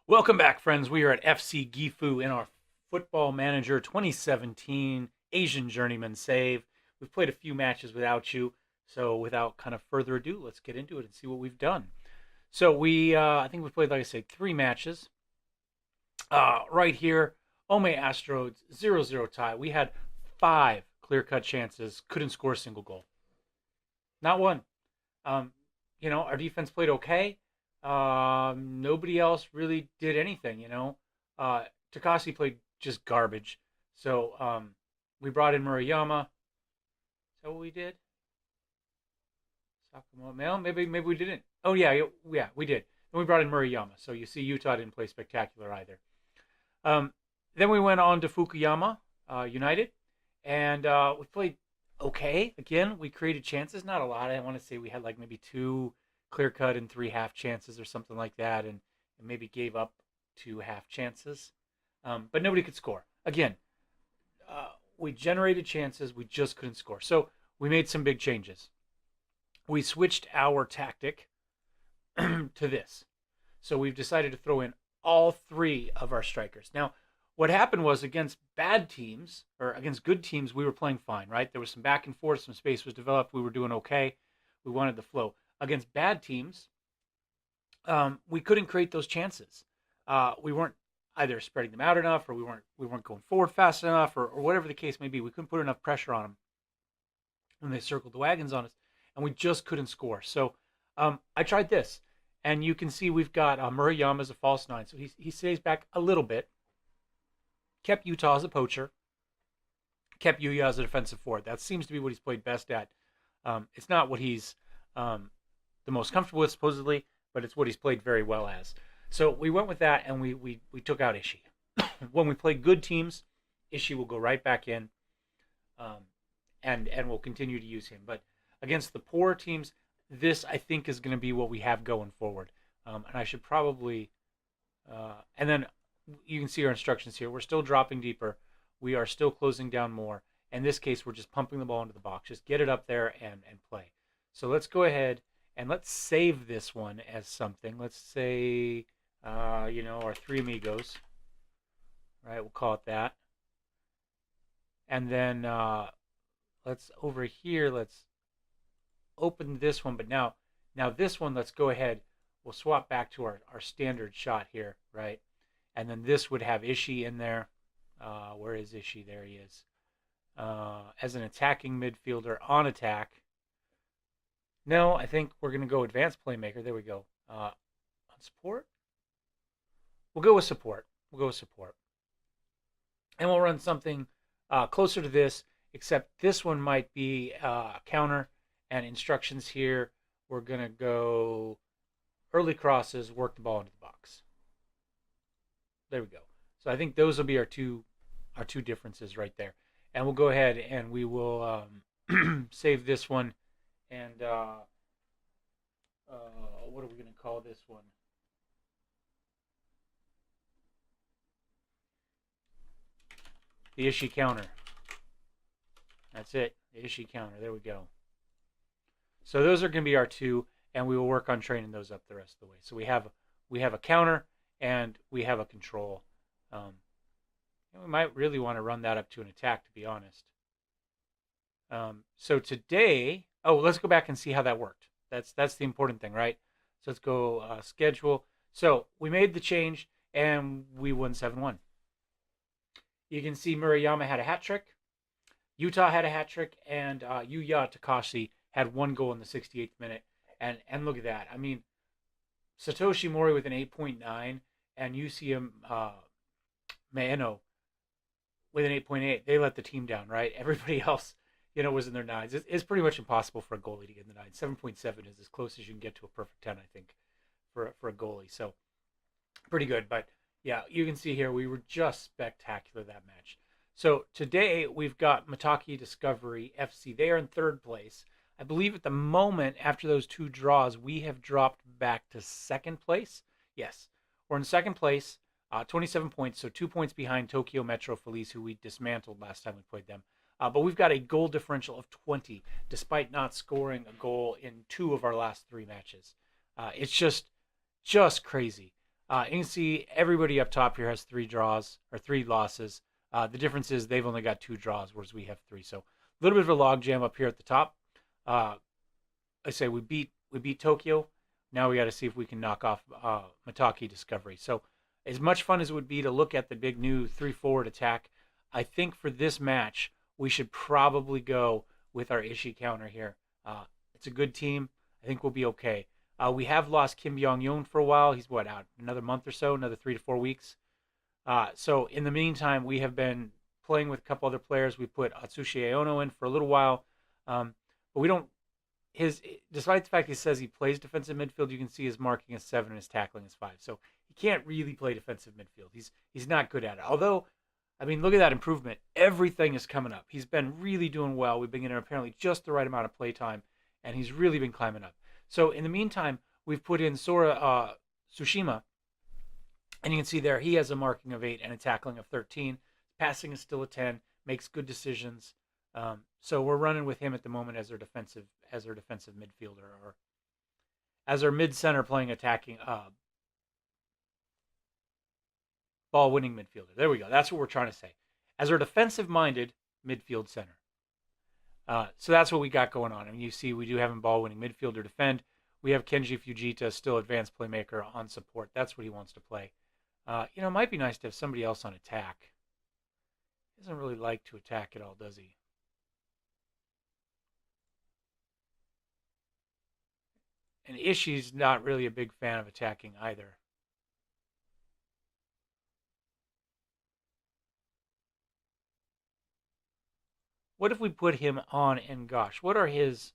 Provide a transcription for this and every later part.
Welcome back, friends. We are at FC Gifu in our Football Manager 2017 Asian Journeyman save. We've played a few matches without you, so without kind of further ado, let's get into it and see what we've done. So I think we've played, like I said, 3 matches. Right here, Ome Astros 0-0 tie. We had 5 clear-cut chances, couldn't score a single goal. Not one. Um, our defense played okay. Nobody else really did anything. Uh, Takasi played just garbage. So we brought in Murayama. Is that what we did? Sakamoto. Well, maybe we didn't. Oh yeah, we did. And we brought in Murayama. So you see, Utah didn't play spectacular either. Um, then we went on to Fukuyama United, and we played okay. Again, we created chances, not a lot. I want to say we had like maybe 2 clear cut and 3 half chances or something like that, and maybe gave up 2 half chances. But nobody could score. Again, we generated chances, we just couldn't score. So we made some big changes. We switched our tactic to this. So we've decided to throw in all 3 of our strikers. Now, what happened was against bad teams or against good teams, we were playing fine, right? There was some back and forth, some space was developed. We were doing okay. We wanted the flow. Against bad teams, we couldn't create those chances. We weren't either spreading them out enough, or we weren't going forward fast enough, or whatever the case may be. We couldn't put enough pressure on them when they circled the wagons on us, and we just couldn't score. So I tried this, and you can see we've got Murayama as a false 9, so he stays back a little bit. Kept Utah as a poacher. Kept Yuya as a defensive forward. That seems to be what he's played best at. It's not what he's the most comfortable with, supposedly, but it's what he's played very well as. So we went with that, and we took out Ishii. When we play good teams, Ishii will go right back in, and we'll continue to use him. But against the poor teams, this I think is going to be what we have going forward. And I should probably, and then you can see our instructions here. We're still dropping deeper. We are still closing down more. In this case, we're just pumping the ball into the box. Just get it up there and play. So let's go ahead and let's save this one as something. Let's say, our 3 amigos, right? We'll call it that. And then let's over here, let's open this one. But now this one, let's go ahead. We'll swap back to our standard shot here, right? And then this would have Ishii in there. Where is Ishii? There he is. As an attacking midfielder on attack. No, I think we're going to go advanced playmaker. There we go. On support? We'll go with support. And we'll run something closer to this, except this one might be counter and instructions here. We're going to go early crosses, work the ball into the box. There we go. So I think those will be our two differences right there. And we'll go ahead and we will save this one. And what are we going to call this one? The Ishii counter. That's it. The Ishii counter. There we go. So those are going to be our 2, and we will work on training those up the rest of the way. So we have a counter and we have a control. We might really want to run that up to an attack, to be honest. So today, let's go back and see how that worked. That's the important thing, right? So let's go schedule. So we made the change, and we won 7-1. You can see Murayama had a hat trick. Utah had a hat trick, and Yuya Takashi had 1 goal in the 68th minute. And look at that. I mean, Satoshi Mori with an 8.9, and UCM Maeno with an 8.8. They let the team down, right? Everybody else, was in their 9s. It's pretty much impossible for a goalie to get in the 9. 7.7 is as close as you can get to a perfect 10, I think, for a goalie. So pretty good. But yeah, you can see here we were just spectacular that match. So today we've got Mataki Discovery FC. They are in 3rd place. I believe at the moment, after those 2 draws, we have dropped back to 2nd place. Yes, we're in 2nd place, 27 points, so 2 points behind Tokyo Metro Police, who we dismantled last time we played them. But we've got a goal differential of 20, despite not scoring a goal in 2 of our last 3 matches. It's just crazy. You can see everybody up top here has 3 draws or 3 losses. The difference is they've only got 2 draws, whereas we have 3. So a little bit of a log jam up here at the top. I say we beat Tokyo. Now we got to see if we can knock off Mataki Discovery. So as much fun as it would be to look at the big new 3-forward attack, I think for this match we should probably go with our Ishii counter here. It's a good team. I think we'll be okay. We have lost Kim Byung-yoon for a while. He's out another month or so, another 3 to 4 weeks. So in the meantime, we have been playing with a couple other players. We put Atsushi Aono in for a little while, but we don't. Despite the fact he says he plays defensive midfield, you can see his marking is 7 and his tackling is 5. So he can't really play defensive midfield. He's not good at it. Although, I mean, look at that improvement. Everything is coming up. He's been really doing well. We've been getting apparently just the right amount of play time, and he's really been climbing up. So in the meantime, we've put in Sora Tsushima, and you can see there he has a marking of 8 and a tackling of 13. Passing is still a 10. Makes good decisions. So we're running with him at the moment as our defensive midfielder, or as our mid center playing attacking ball winning midfielder. There we go. That's what we're trying to say. As our defensive minded midfield center. So that's what we got going on. I mean, you see, we do have him ball winning midfielder defend. We have Kenji Fujita, still advanced playmaker, on support. That's what he wants to play. It might be nice to have somebody else on attack. He doesn't really like to attack at all, does he? And Ishii's not really a big fan of attacking either. What if we put him on, and gosh, what are Ishii's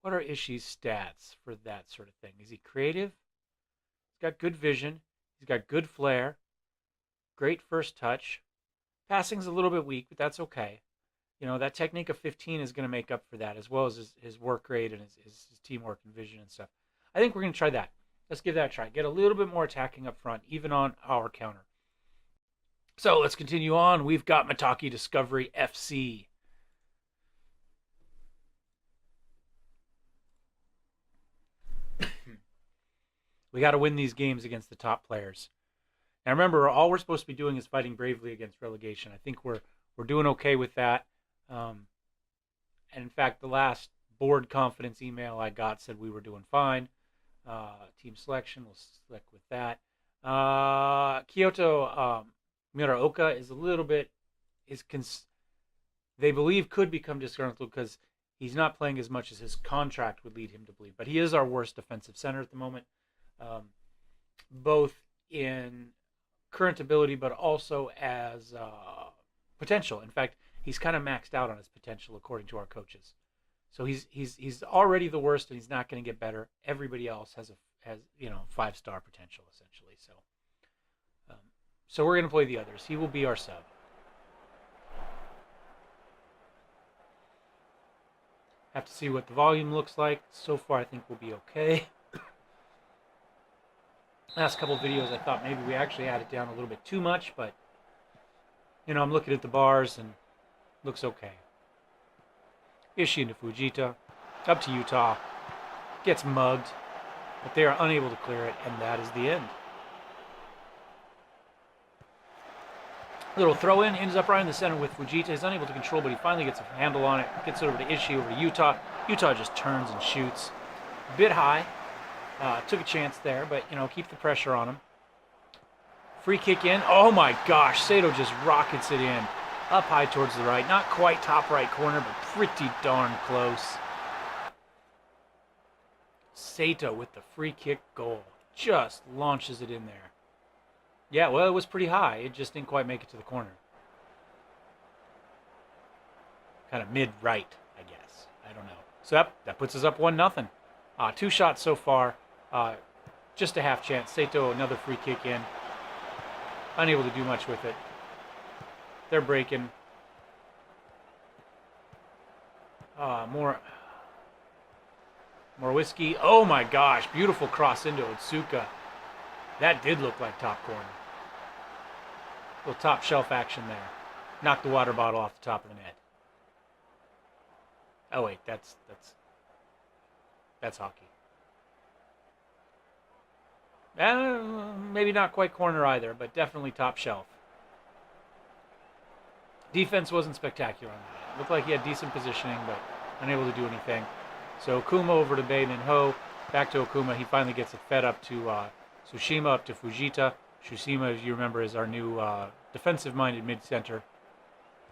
stats for that sort of thing? Is he creative? He's got good vision. He's got good flair. Great first touch. Passing's a little bit weak, but that's okay. That technique of 15 is going to make up for that, as well as his work rate and his teamwork and vision and stuff. I think we're going to try that. Let's give that a try. Get a little bit more attacking up front, even on our counter. So let's continue on. We've got Mataki Discovery FC. We got to win these games against the top players. Now remember, all we're supposed to be doing is fighting bravely against relegation. I think we're doing okay with that. And in fact, the last board confidence email I got said we were doing fine. Team selection, we'll select with that. Kyoto Muraoka is a little bit they believe could become disgruntled because he's not playing as much as his contract would lead him to believe. But he is our worst defensive center at the moment, both in current ability but also as potential. In fact, he's kind of maxed out on his potential according to our coaches. So he's already the worst, and he's not going to get better. Everybody else has 5-star potential essentially. So we're going to play the others. He will be our sub. Have to see what the volume looks like. So far, I think we'll be okay. Last couple of videos, I thought maybe we actually had it down a little bit too much, but I'm looking at the bars and looks okay. Ishii into Fujita, up to Utah, gets mugged, but they are unable to clear it, and that is the end. Little throw in, ends up right in the center with Fujita. He's unable to control, but he finally gets a handle on it. Gets it over to Ishii, over to Utah. Utah just turns and shoots. A bit high. Took a chance there, but keep the pressure on him. Free kick in. Oh my gosh, Sato just rockets it in. Up high towards the right. Not quite top right corner, but pretty darn close. Sato with the free kick goal. Just launches it in there. Yeah, well, it was pretty high. It just didn't quite make it to the corner. Kind of mid-right, I guess. I don't know. So that puts us up 1-0. 2 shots so far. Just a half chance. Sato, another free kick in. Unable to do much with it. They're breaking. More whiskey. Oh my gosh. Beautiful cross into Otsuka. That did look like top corner. Little top shelf action there. Knocked the water bottle off the top of the net. Oh wait, that's hockey. Maybe not quite corner either, but definitely top shelf. Defense wasn't spectacular on that. Looked like he had decent positioning, but unable to do anything. So Okuma over to Bei Min Ho. Back to Okuma. He finally gets it fed up to Tsushima, up to Fujita. Tsushima, as you remember, is our new defensive-minded mid-center.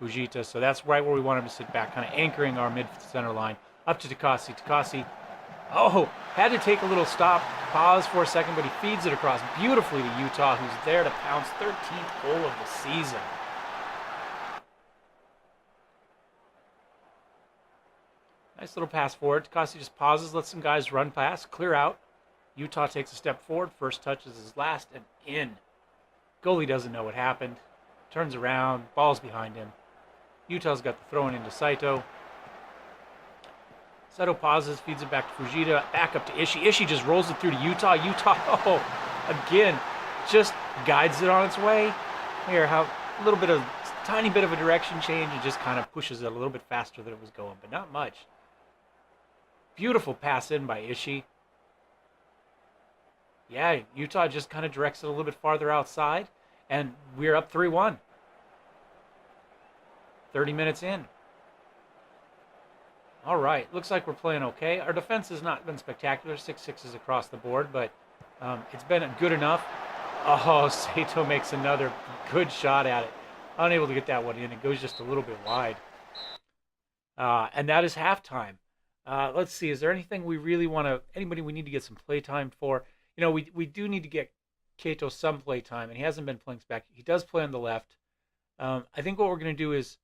Fujita. So that's right where we want him to sit back, kind of anchoring our mid-center line. Up to Takasi. Takasi, oh, had to take a little stop, pause for a second, but he feeds it across beautifully to Utah, who's there to pounce 13th goal of the season. Nice little pass forward. Takasi just pauses, lets some guys run past, clear out. Utah takes a step forward. First touch is his last, and in. Goalie doesn't know what happened. Turns around. Ball's behind him. Utah's got the throw-in into Saito. Saito pauses, feeds it back to Fujita. Back up to Ishii. Ishii just rolls it through to Utah. Utah, oh, again, just guides it on its way. Here, how a little bit of, tiny bit of a direction change and just kind of pushes it a little bit faster than it was going, but not much. Beautiful pass in by Ishii. Yeah, Utah just kind of directs it a little bit farther outside, and we're up 3-1. 30 minutes in. All right, looks like we're playing okay. Our defense has not been spectacular, 6-6s across the board, but it's been good enough. Oh, Saito makes another good shot at it. Unable to get that one in. It goes just a little bit wide. And that is halftime. Let's see, is there anything we really want to, anybody we need to get some play time for? You know, we do need to get Kato some play time, and he hasn't been playing back. He does play on the left. I think what we're going to do is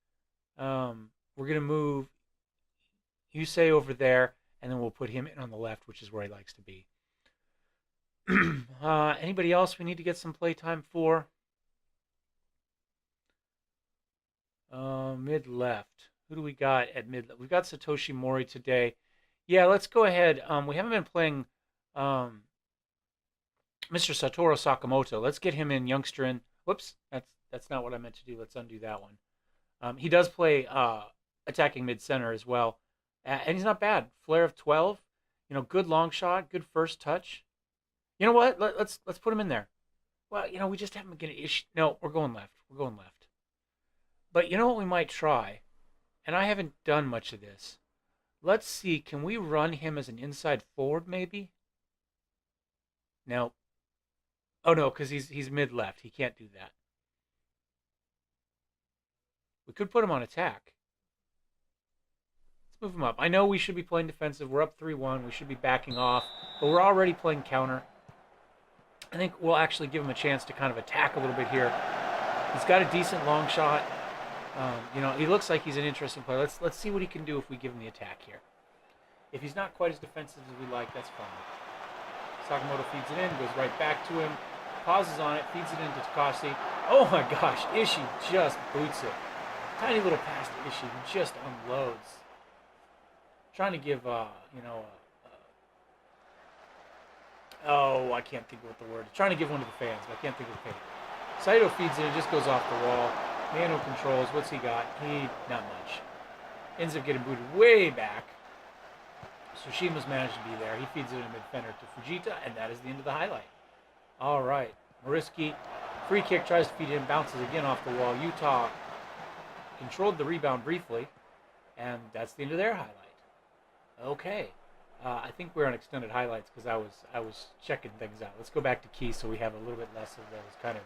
we're going to move Yusei over there, and then we'll put him in on the left, which is where he likes to be. Anybody else we need to get some play time for? Mid left. Who do we got at mid left? We've got Satoshi Mori today. Yeah, let's go ahead. We haven't been playing Mr. Satoru Sakamoto. Let's get him in, youngster in. Whoops, that's not what I meant to do. Let's undo that one. He does play attacking mid center as well. And he's not bad. Flair of 12. You know, good long shot, good first touch. You know what? Let's put him in there. Well, you know, we just haven't been getting issue. No, we're going left. We're going left. But you know what we might try? And I haven't done much of this. Let's see, can we run him as an inside forward maybe? No. Oh no, because he's mid left. He can't do that. We could put him on attack. Let's move him up. I know we should be playing defensive. We're up 3-1. We should be backing off. But we're already playing counter. I think we'll actually give him a chance to kind of attack a little bit here. He's got a decent long shot. You know, he looks like he's an interesting player. Let's see what he can do if we give him the attack here. If he's not quite as defensive as we like, that's fine. Sakamoto feeds it in, goes right back to him, pauses on it, feeds it into Takasi. Oh my gosh, Ishii just boots it. Tiny little pass to Ishii, who just unloads. Trying to give, oh, I can't think of what the word is. Trying to give one to the fans, but I can't think of the page. Saito feeds it, it just goes off the wall. Mano controls. What's he got? Not much. Ends up getting booted way back. Tsushima's managed to be there. He feeds it in mid-fender to Fujita, and that is the end of the highlight. All right. Moriski, free kick, tries to feed in, bounces again off the wall. Utah controlled the rebound briefly, and that's the end of their highlight. Okay. I think we're on extended highlights because I was checking things out. Let's go back to key so we have a little bit less of those kind of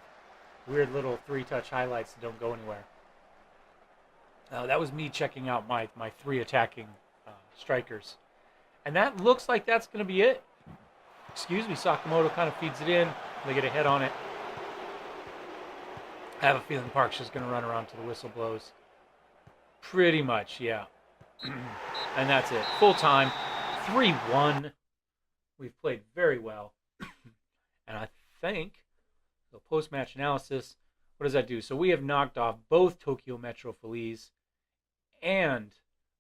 weird little three-touch highlights that don't go anywhere. That was me checking out my three attacking strikers. And that looks like that's going to be it. Excuse me, Sakamoto kind of feeds it in. They get a head on it. I have a feeling Park's just going to run around till the whistle blows. Pretty much, yeah. And that's it. Full time. 3-1. We've played very well. And I think... So post-match analysis, what does that do? So we have knocked off both Tokyo Metro Feliz and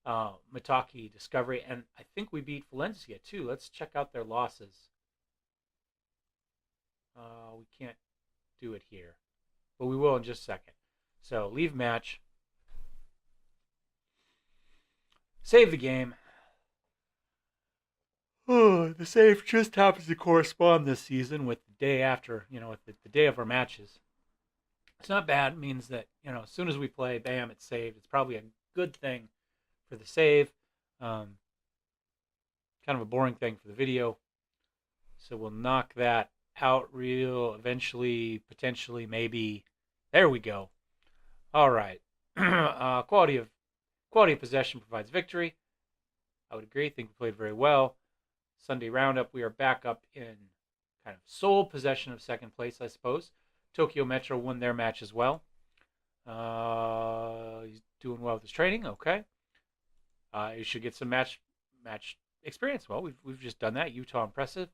Mitaki Discovery, and I think we beat Valencia too. Let's check out their losses. We can't do it here, but we will in just a second. So leave match. Save the game. Oh, the save just happens to correspond this season with the day after, with the day of our matches. It's not bad. It means that, as soon as we play, bam, it's saved. It's probably a good thing for the save. Um, Kind of a boring thing for the video. So we'll knock that out real eventually, potentially, maybe. There we go. All right. Quality of possession provides victory. I would agree. I think we played very well. Sunday roundup, we are back up in kind of sole possession of second place, I suppose. Tokyo Metro won their match as well. He's doing well with his training. Okay. You should get some match experience. Well, we've just done that. Utah impressive.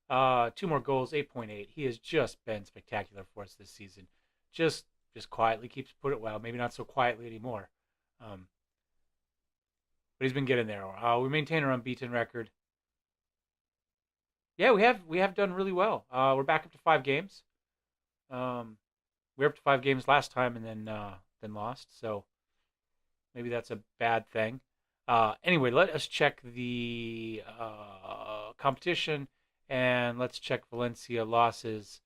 2 more goals, 8.8. He has just been spectacular for us this season. Just quietly keeps put it well. Maybe not so quietly anymore. But he's been getting there. We maintain our unbeaten record. Yeah, we have done really well. We're back up to 5 games. We were up to 5 games last time and then lost. So maybe that's a bad thing. Anyway, let us check the competition, and let's check Valencia losses.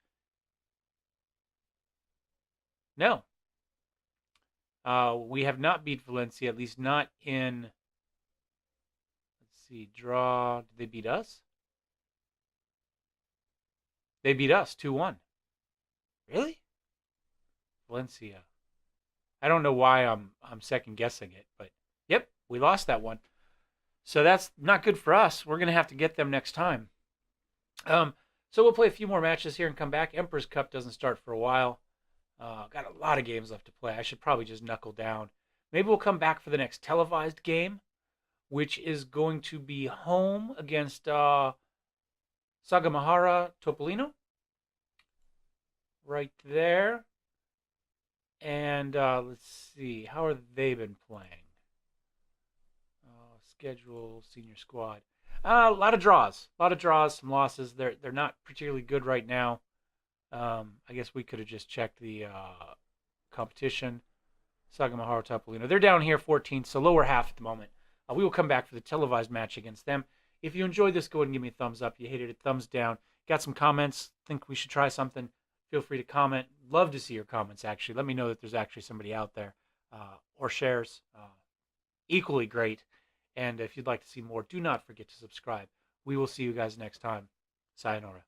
No. We have not beat Valencia, at least not in, let's see, draw. Did they beat us? They beat us 2-1. Really? Valencia. I don't know why I'm second guessing it, but yep, we lost that one. So that's not good for us. We're gonna have to get them next time. So we'll play a few more matches here and come back. Emperor's Cup doesn't start for a while. Got a lot of games left to play. I should probably just knuckle down. Maybe we'll come back for the next televised game, which is going to be home against Sagamihara Topolino. Right there. And let's see, how have they been playing? Schedule, senior squad. A lot of draws, some losses. They're not particularly good right now. I guess we could have just checked the competition. Sagamihara Topolino. They're down here 14th, so lower half at the moment. We will come back for the televised match against them. If you enjoyed this, go ahead and give me a thumbs up. You hated it, thumbs down. Got some comments? Think we should try something? Feel free to comment. Love to see your comments, actually. Let me know that there's actually somebody out there. Or shares. Equally great. And if you'd like to see more, do not forget to subscribe. We will see you guys next time. Sayonara.